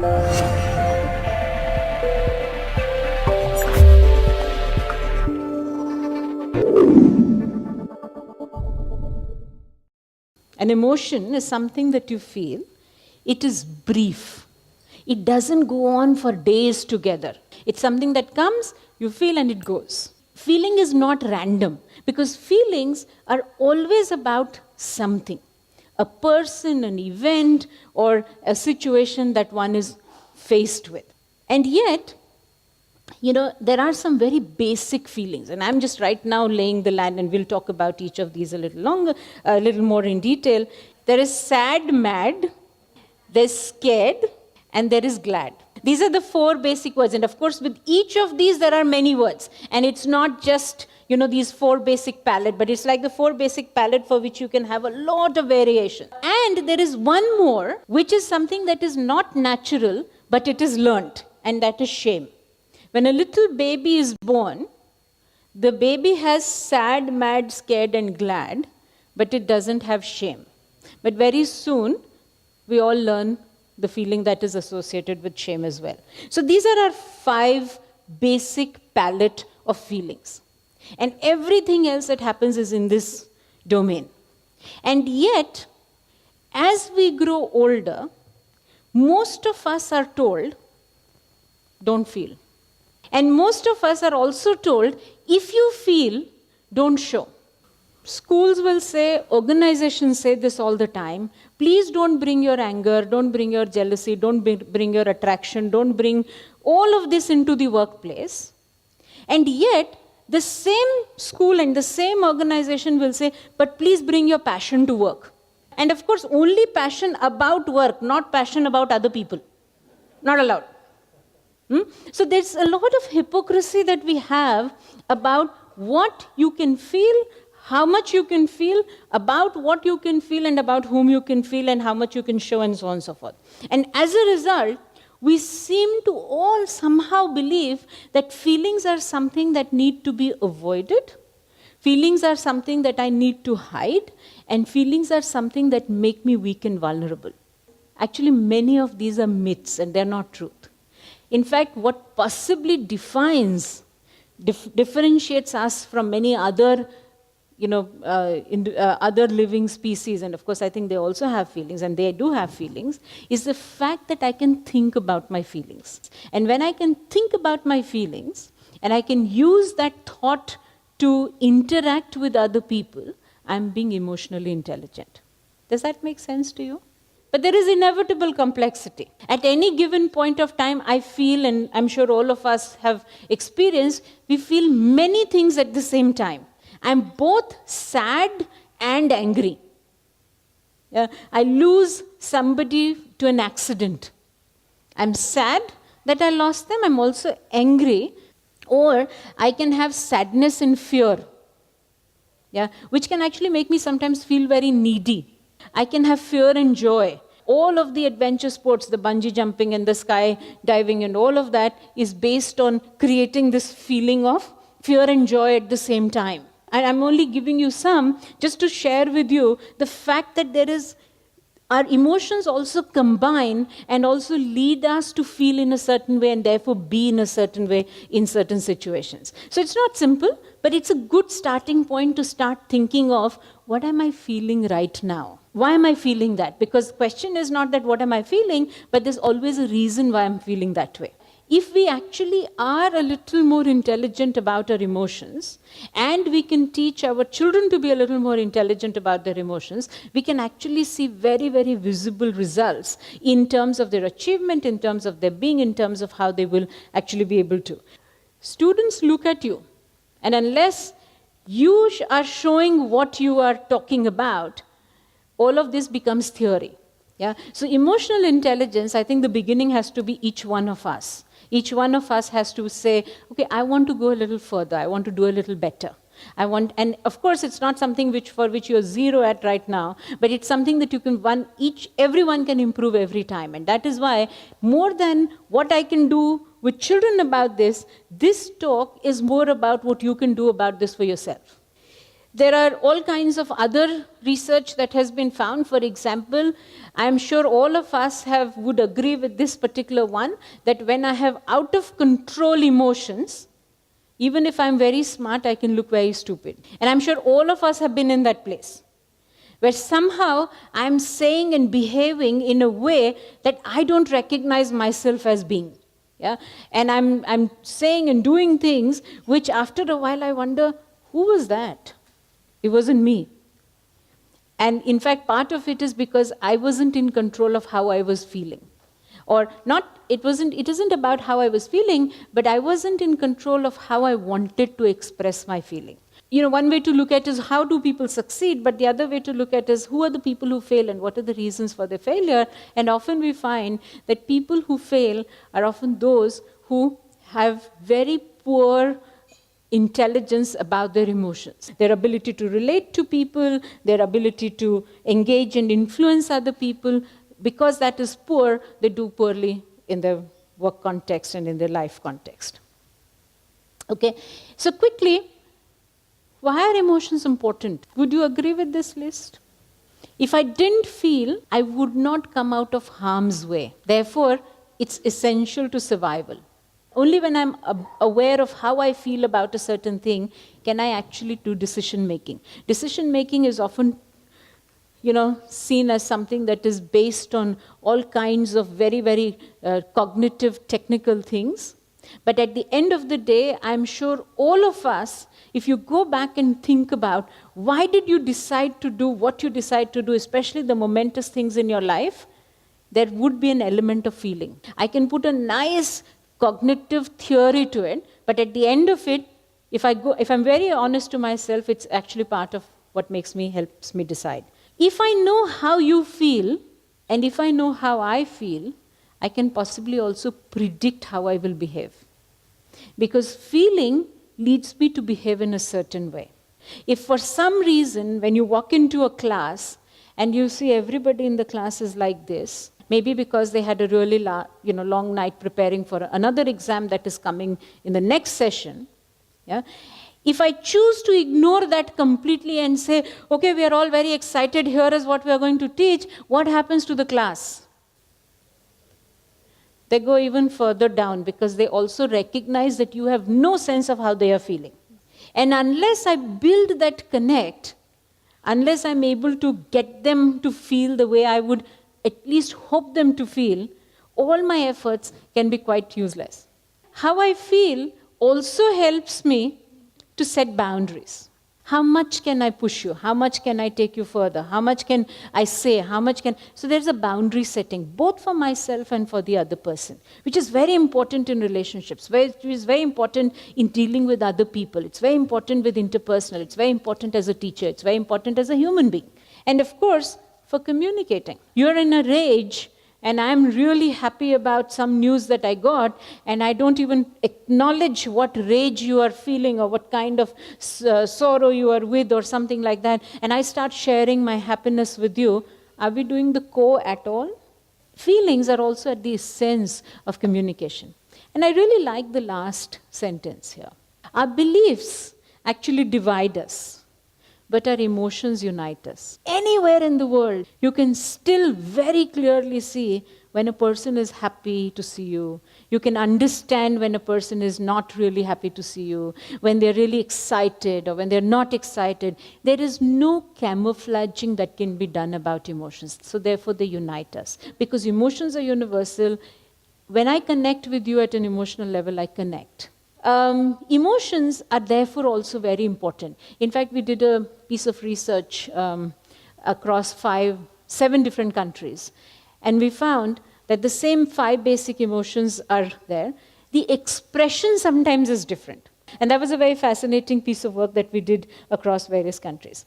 An emotion is something that you feel. It is brief. It doesn't go on for days together. It's something that comes, you feel, and it goes. Feeling is not random because feelings are always about something. A person, an event, or a situation that one is faced with. And yet, there are some very basic feelings, and I'm just right now laying the land, and we'll talk about each of these a little more in detail. There is sad, mad, there's scared, and there is glad. These are the 4 basic words, and of course, with each of these, there are many words, and it's not just these 4 basic palette, but it's like the 4 basic palette for which you can have a lot of variation. And there is one more, which is something that is not natural, but it is learnt, and that is shame. When a little baby is born, the baby has sad, mad, scared, and glad, but it doesn't have shame. But very soon, we all learn the feeling that is associated with shame as well. So these are our 5 basic palette of feelings. And everything else that happens is in this domain. And yet, as we grow older, most of us are told, don't feel. And most of us are also told, if you feel, don't show. Schools will say, organizations say this all the time, please don't bring your anger, don't bring your jealousy, don't bring your attraction, don't bring all of this into the workplace. And yet, the same school and the same organization will say, but please bring your passion to work. And of course, only passion about work, not passion about other people. Not allowed. So there's a lot of hypocrisy that we have about what you can feel, how much you can feel, about what you can feel, and about whom you can feel, and how much you can show, and so on and so forth. And as a result, we seem to all somehow believe that feelings are something that need to be avoided, feelings are something that I need to hide, and feelings are something that make me weak and vulnerable. Actually, many of these are myths, and they're not truth. In fact, what possibly differentiates us from many other, other living species, and of course I think they also have feelings, and they do have feelings, is the fact that I can think about my feelings. And when I can think about my feelings, and I can use that thought to interact with other people, I'm being emotionally intelligent. Does that make sense to you? But there is inevitable complexity. At any given point of time, I feel, and I'm sure all of us have experienced, we feel many things at the same time. I'm both sad and angry. I lose somebody to an accident. I'm sad that I lost them. I'm also angry. Or I can have sadness and fear, which can actually make me sometimes feel very needy. I can have fear and joy. All of the adventure sports, the bungee jumping and the sky diving and all of that is based on creating this feeling of fear and joy at the same time. And I'm only giving you some just to share with you the fact that our emotions also combine and also lead us to feel in a certain way and therefore be in a certain way in certain situations. So it's not simple, but it's a good starting point to start thinking of, what am I feeling right now? Why am I feeling that? Because the question is not that what am I feeling, but there's always a reason why I'm feeling that way. If we actually are a little more intelligent about our emotions, and we can teach our children to be a little more intelligent about their emotions, we can actually see very, very visible results in terms of their achievement, in terms of their being, in terms of how they will actually be able to. Students look at you, and unless you are showing what you are talking about, all of this becomes theory. So emotional intelligence, I think the beginning has to be each one of us. Each one of us has to say, okay, I want to go a little further. I want to do a little better. And of course, it's not something for which you're zero at right now, but it's something that everyone can improve every time. And that is why, more than what I can do with children about this talk is more about what you can do about this for yourself. There are all kinds of other research that has been found. For example, I am sure all of us would agree with this particular one, that when I have out of control emotions, even if I'm very smart, I can look very stupid. And I'm sure all of us have been in that place, where somehow I'm saying and behaving in a way that I don't recognize myself as being. Yeah? And I'm saying and doing things which after a while I wonder, who was that? It wasn't me. And in fact, part of it is because I wasn't in control of how I was feeling. Or not, it isn't about how I was feeling, but I wasn't in control of how I wanted to express my feeling. One way to look at it is how do people succeed, but the other way to look at it is who are the people who fail and what are the reasons for their failure. And often we find that people who fail are often those who have very poor intelligence about their emotions. Their ability to relate to people, their ability to engage and influence other people, because that is poor, they do poorly in their work context and in their life context. Okay, so quickly, why are emotions important? Would you agree with this list? If I didn't feel, I would not come out of harm's way. Therefore, it's essential to survival. Only when I'm aware of how I feel about a certain thing can I actually do decision making. Decision making is often seen as something that is based on all kinds of very, very cognitive, technical things. But at the end of the day, I'm sure all of us, if you go back and think about why did you decide to do what you decide to do, especially the momentous things in your life, there would be an element of feeling. I can put a nice cognitive theory to it, but at the end of it, if I'm very honest to myself, it's actually part of what helps me decide. If I know how you feel, and if I know how I feel, I can possibly also predict how I will behave. Because feeling leads me to behave in a certain way. If for some reason, when you walk into a class and you see everybody in the class is like this, maybe because they had a really long night preparing for another exam that is coming in the next session, yeah? If I choose to ignore that completely and say, okay, we are all very excited, here is what we are going to teach, what happens to the class? They go even further down because they also recognize that you have no sense of how they are feeling. And unless I build that connect, unless I'm able to get them to feel the way I would at least hope them to feel, all my efforts can be quite useless. How I feel also helps me to set boundaries. How much can I push you? How much can I take you further? How much can I say? So there's a boundary setting, both for myself and for the other person, which is very important in relationships, which is very important in dealing with other people. It's very important with interpersonal. It's very important as a teacher. It's very important as a human being. And of course, for communicating. You're in a rage, and I'm really happy about some news that I got, and I don't even acknowledge what rage you are feeling or what kind of sorrow you are with or something like that, and I start sharing my happiness with you. Are we doing the core at all? Feelings are also at the essence of communication. And I really like the last sentence here. Our beliefs actually divide us, but our emotions unite us. Anywhere in the world, you can still very clearly see when a person is happy to see you. You can understand when a person is not really happy to see you, when they're really excited or when they're not excited. There is no camouflaging that can be done about emotions. So therefore, they unite us. Because emotions are universal. When I connect with you at an emotional level, I connect. Emotions are therefore also very important. In fact, we did a piece of research across 7 different countries. And we found that the same 5 basic emotions are there. The expression sometimes is different. And that was a very fascinating piece of work that we did across various countries.